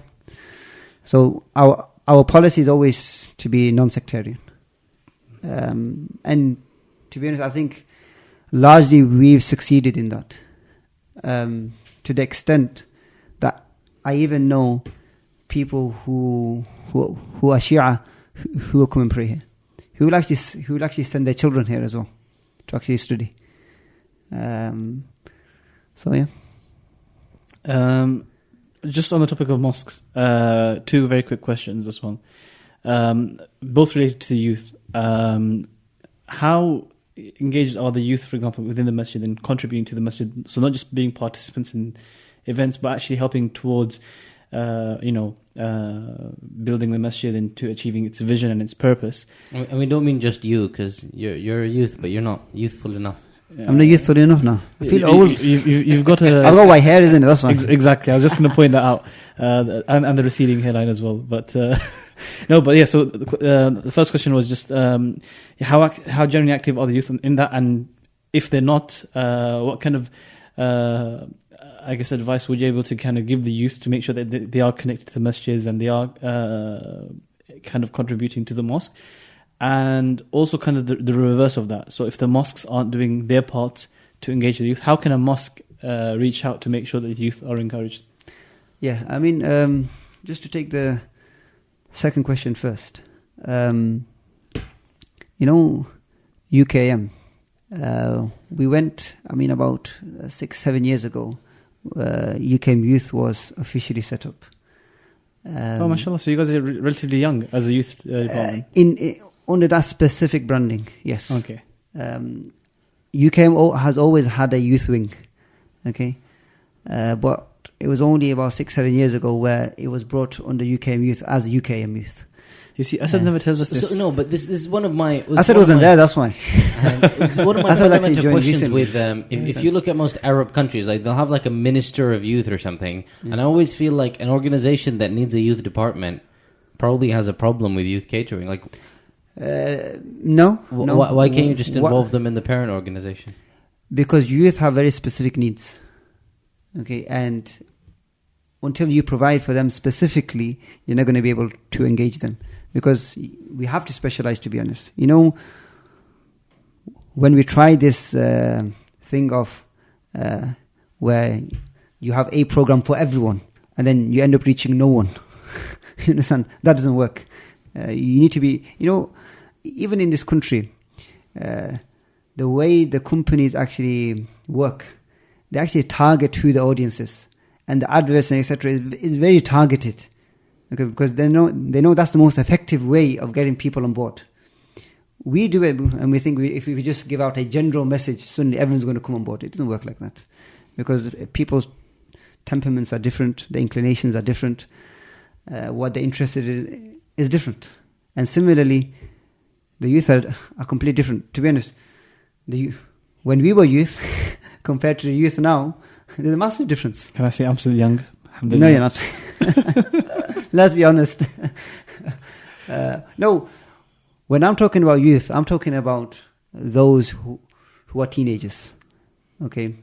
So our policy is always to be non-sectarian, and to be honest, I think largely we've succeeded in that, to the extent that I even know people who are Shia who will come and pray here, who will actually send their children here as well to actually study. So yeah. Just on the topic of mosques, 2 very quick questions. This one, both related to the youth. How engaged are the youth, for example, within the masjid and contributing to the masjid? So not just being participants in events, but actually helping towards, building the masjid into achieving its vision and its purpose. And we don't mean just you, because you're a youth, but you're not youthful enough. I'm not youthful enough now. I feel old. You've got a... I've got white hair, isn't it? That's fine. Exactly. I was just going to point that out. And the receding hairline as well. But no, but yeah, so the first question was just how generally active are the youth in that? And if they're not, what kind of, advice would you be able to kind of give the youth to make sure that they are connected to the masjids and they are kind of contributing to the mosque? And also kind of the reverse of that. So if the mosques aren't doing their part to engage the youth, how can a mosque reach out to make sure that the youth are encouraged? Yeah, I mean, just to take the second question first. UKM, we went, about 6-7 years ago, UKM Youth was officially set up. mashallah. So you guys are relatively young as a youth department. Under that specific branding, yes. Okay. UKM has always had a youth wing, okay, but it was only about 6-7 years ago where it was brought under UKM Youth as UKM Youth. You see, Asad never tells us this. So, no, but this is one of my... Asad wasn't there, that's why. It's one of my fundamental questions with... if you look at most Arab countries, like they'll have like a minister of youth or something, and I always feel like an organization that needs a youth department probably has a problem with youth catering. Like, no. Why can't you just involve them in the parent organization? Because youth have very specific needs. Okay, and until you provide for them specifically, you're not going to be able to engage them. Because we have to specialize, to be honest. You know, when we try this thing of where you have a program for everyone, and then you end up reaching no one. You understand? That doesn't work. You need to be, you know, even in this country, the way the companies actually work, they actually target who the audience is, and the adverts and etc. is very targeted, okay? Because they know that's the most effective way of getting people on board. We do it, and we think if we just give out a general message, suddenly everyone's going to come on board. It doesn't work like that, because people's temperaments are different, the inclinations are different, what they're interested in is different, and similarly, the youth are completely different. To be honest, when we were youth. Compared to the youth now, there's a massive difference. Can I say I'm still young? No, you're not. Let's be honest. No, when I'm talking about youth, I'm talking about those who are teenagers. Okay,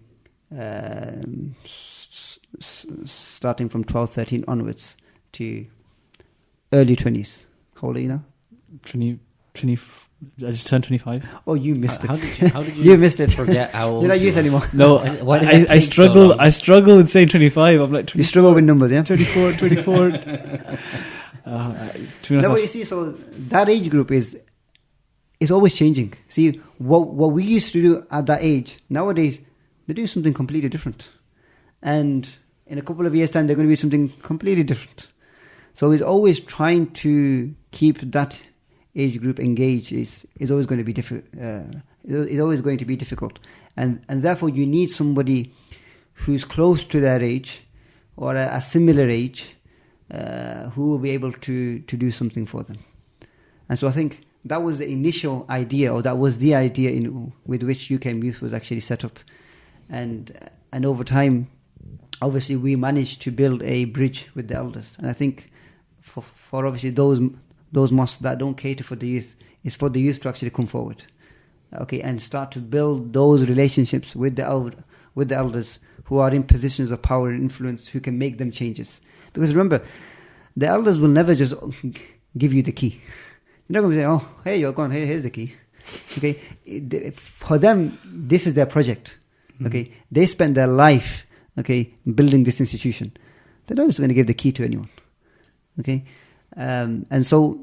starting from 12, 13 onwards to early 20s. How old are you now? 20. I just turned 25. Oh, you missed it. How did you missed it. Forget how old you're not youth anymore. No, I struggle. I struggle with saying 25. I'm like 24, you struggle with numbers, yeah. 24. No, but you see, so that age group is always changing. See, what we used to do at that age, nowadays they do something completely different, and in a couple of years' time they're going to be something completely different. So it's always trying to keep that age group engaged is always going to be is always going to be difficult, and therefore you need somebody who's close to their age or a similar age who will be able to do something for them. And so I think that was the initial idea, or that was the idea with which UKM Youth was actually set up, and over time, obviously we managed to build a bridge with the elders. And I think for obviously those mosques that don't cater for the youth, is for the youth to actually come forward, okay, and start to build those relationships with the elders who are in positions of power and influence, who can make them changes. Because remember, the elders will never just give you the key. They're not going to say, "Oh, hey, you're gone. Hey, here's the key." Okay, for them, this is their project. Okay, they spend their life, okay, building this institution. They're not just going to give the key to anyone. Okay. And so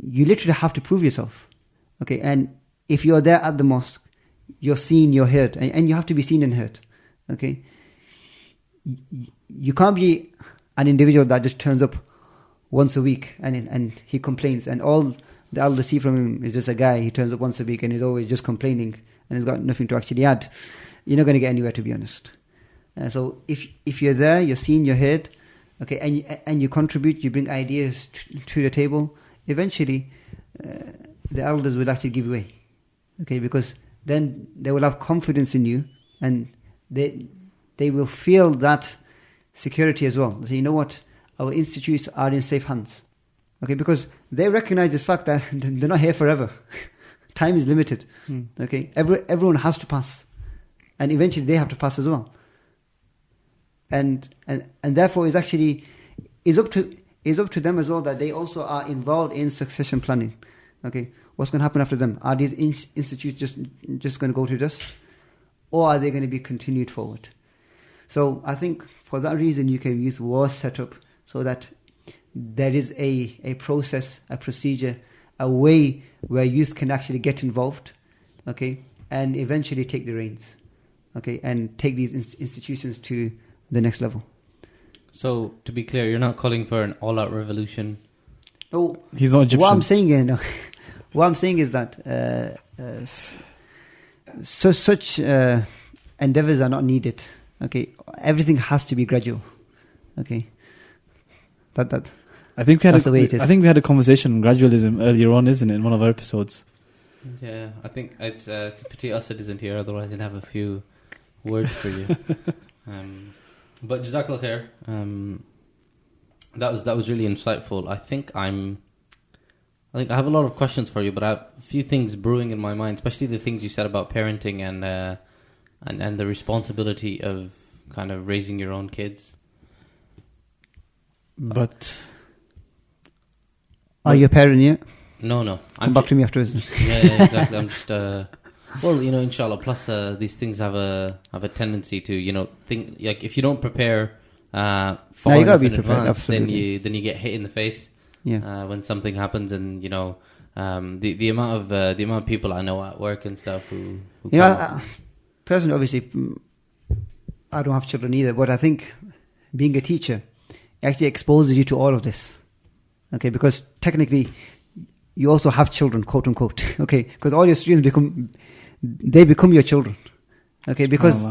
you literally have to prove yourself, okay? And if you're there at the mosque, you're seen, you're heard, and you have to be seen and heard, okay? You can't be an individual that just turns up once a week and he complains, and all the elders see from him is just a guy. He turns up once a week and he's always just complaining and he's got nothing to actually add. You're not going to get anywhere, to be honest. So if you're there, you're seen, you're heard, okay, and you contribute, you bring ideas to the table, eventually the elders will actually give way, okay, because then they will have confidence in you, and they will feel that security as well. They say, you know what, our institutes are in safe hands, okay, because they recognize this fact that they're not here forever. Time is limited, okay, everyone has to pass, and eventually they have to pass as well. And therefore is up to them as well, that they also are involved in succession planning. Okay, what's going to happen after them? Are these institutes just going to go to dust, or are they going to be continued forward? So I think for that reason, UKM Youth was set up so that there is a process, a procedure, a way where youth can actually get involved, okay, and eventually take the reins, okay, and take these institutions to the next level. So, to be clear, you're not calling for an all-out revolution. No, he's not Egyptian. What I'm saying, what I'm saying is that such endeavors are not needed. Okay, everything has to be gradual. Okay, I think that's the way it is. I think we had a conversation on gradualism earlier on, isn't it, in one of our episodes? Yeah, I think it's a pity Asad isn't here. Otherwise, I'd have a few words for you. But Jazakallah khair. That was really insightful. I think I have a lot of questions for you, but I have a few things brewing in my mind, especially the things you said about parenting and the responsibility of kind of raising your own kids. But are you a parent yet? No. Come back to me afterwards. Yeah, exactly. I'm just well, inshallah. Plus, these things have a tendency to think like if you don't prepare far you gotta enough be in prepared, advance, absolutely. then you get hit in the face. Yeah. When something happens, and the amount of people I know at work and stuff who personally, obviously, I don't have children either, but I think being a teacher actually exposes you to all of this. Okay, because technically you also have children, quote unquote. Okay, because all your students become your children. Okay, because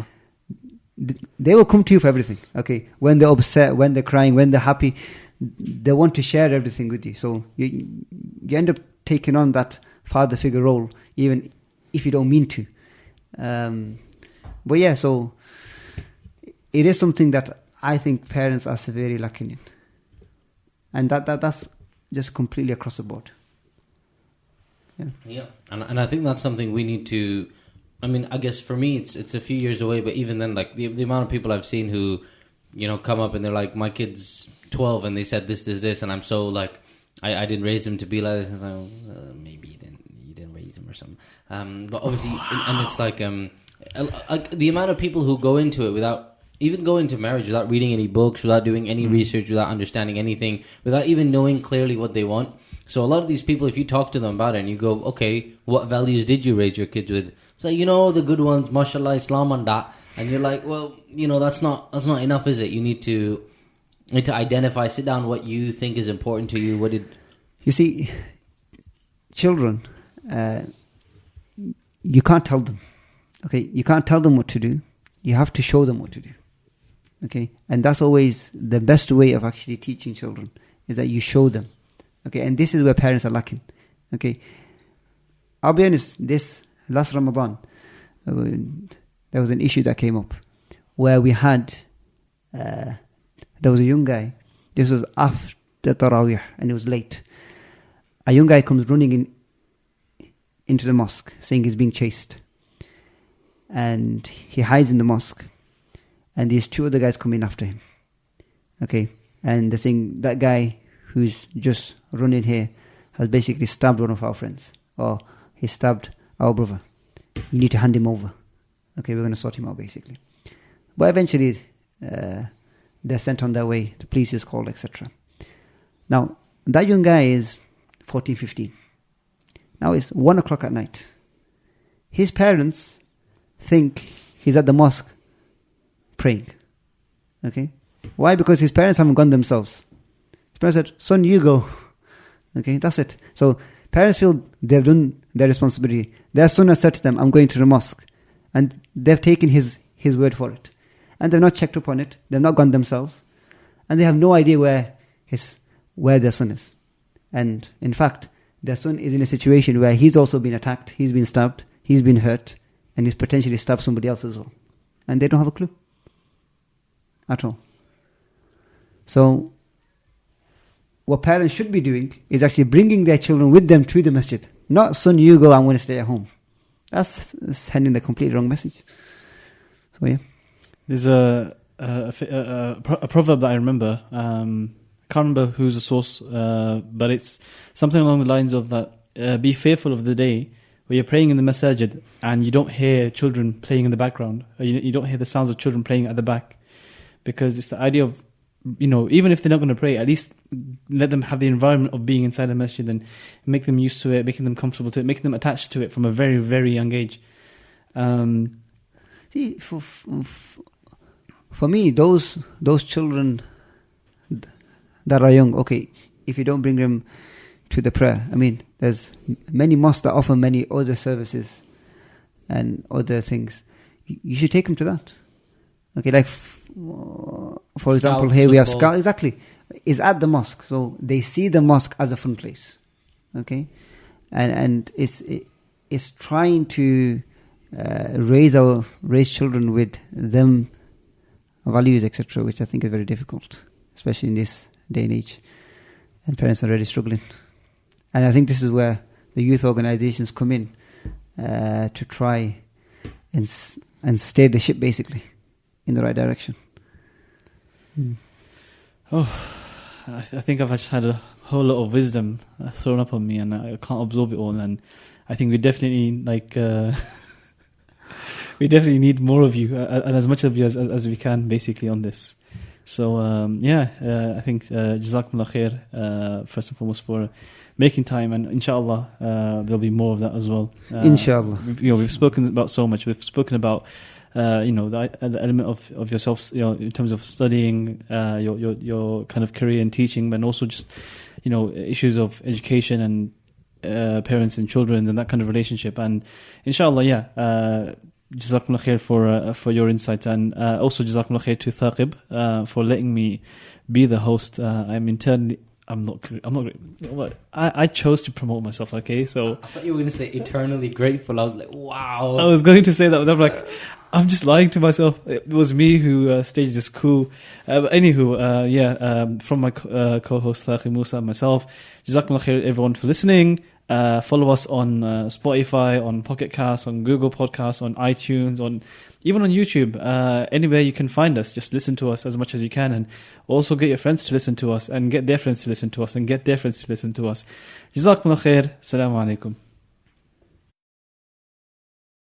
they will come to you for everything. Okay, when they're upset, when they're crying, when they're happy, they want to share everything with you. So you end up taking on that father figure role, even if you don't mean to. But yeah, so it is something that I think parents are severely lacking in, and that's just completely across the board. Yeah, and I think that's something we need to. I mean, I guess for me, it's a few years away, but even then, like the amount of people I've seen who, come up and they're like, my kid's 12 and they said this, and I'm so like, I didn't raise him to be like this. And maybe you didn't raise him or something. But obviously, and it's like the amount of people who go into it without even going to marriage, without reading any books, without doing any research, without understanding anything, without even knowing clearly what they want. So a lot of these people, if you talk to them about it and you go, okay, what values did you raise your kids with? It's like, the good ones, mashallah, Islam and that. And you're like, well, that's not enough, is it? You need to identify, sit down what you think is important to you. You see, children, you can't tell them. Okay, you can't tell them what to do. You have to show them what to do. Okay, and that's always the best way of actually teaching children, is that you show them. Okay, and this is where parents are lacking. Okay, I'll be honest, this last Ramadan, there was an issue that came up where we had, there was a young guy, this was after Taraweeh and it was late. A young guy comes running into the mosque saying he's being chased. And he hides in the mosque. And these two other guys come in after him. Okay, and they're saying that guy who's just running here has basically stabbed one of our friends, or he stabbed our brother. You need to hand him over. Okay, we're going to sort him out basically. But eventually they're sent on their way, the police is called, etc. Now that young guy is 14, 15. Now it's 1 o'clock at night. His parents think he's at the mosque praying. Okay, why? Because his parents haven't gone themselves. His parents said, son, you go. Okay, that's it. So parents feel they've done their responsibility. Their son has said to them, I'm going to the mosque. And they've taken his word for it. And they've not checked up on it. They've not gone themselves. And they have no idea where their son is. And in fact, their son is in a situation where he's also been attacked, he's been stabbed, he's been hurt, and he's potentially stabbed somebody else as well. And they don't have a clue at all. So what parents should be doing is actually bringing their children with them to the masjid. Not, son, you go, I'm going to stay at home. That's sending the completely wrong message. So yeah. There's a proverb that I remember. Can't remember who's the source, but it's something along the lines of that, be fearful of the day where you're praying in the masjid and you don't hear children playing in the background, or you don't hear the sounds of children playing at the back, because it's the idea of, even if they're not going to pray, at least let them have the environment of being inside the masjid and make them used to it, making them comfortable to it, making them attached to it from a very, very young age. See, for me, those children that are young, okay, if you don't bring them to the prayer, I mean, there's many mosques that offer many other services and other things. You should take them to that. Okay, like for example, here we have Scout. Exactly, is at the mosque, so they see the mosque as a fun place. Okay, and it's trying to raise children with them values, etc., which I think is very difficult, especially in this day and age, and parents are already struggling. And I think this is where the youth organizations come in to try and steer the ship basically in the right direction. Oh, I think I've just had a whole lot of wisdom thrown up on me, and I can't absorb it all. And I think we definitely we definitely need more of you, and as much of you as we can, basically, on this. So I think Jazakumullah khair, first and foremost, for making time, and inshallah there'll be more of that as well. Inshallah. We've spoken about so much. We've spoken about the element of yourself, in terms of studying, your kind of career in teaching, but also just issues of education and parents and children and that kind of relationship. And inshallah, Jazakumullah khair for your insights, and also Jazakumullah khair to Thaqib for letting me be the host. I'm not great. I chose to promote myself, okay? So I thought you were going to say eternally grateful. I was like, wow. I was going to say that, but I'm like, I'm just lying to myself. It was me who staged this coup. From my co-host Thaqib Musa and myself, Jazakumullah khair everyone for listening. Follow us on Spotify, on Pocket Cast, on Google Podcasts, on iTunes, even on YouTube. Anywhere you can find us, just listen to us as much as you can, and also get your friends to listen to us, and get their friends to listen to us, and get their friends to listen to us. Jazakumullah khair. Assalamu alaikum.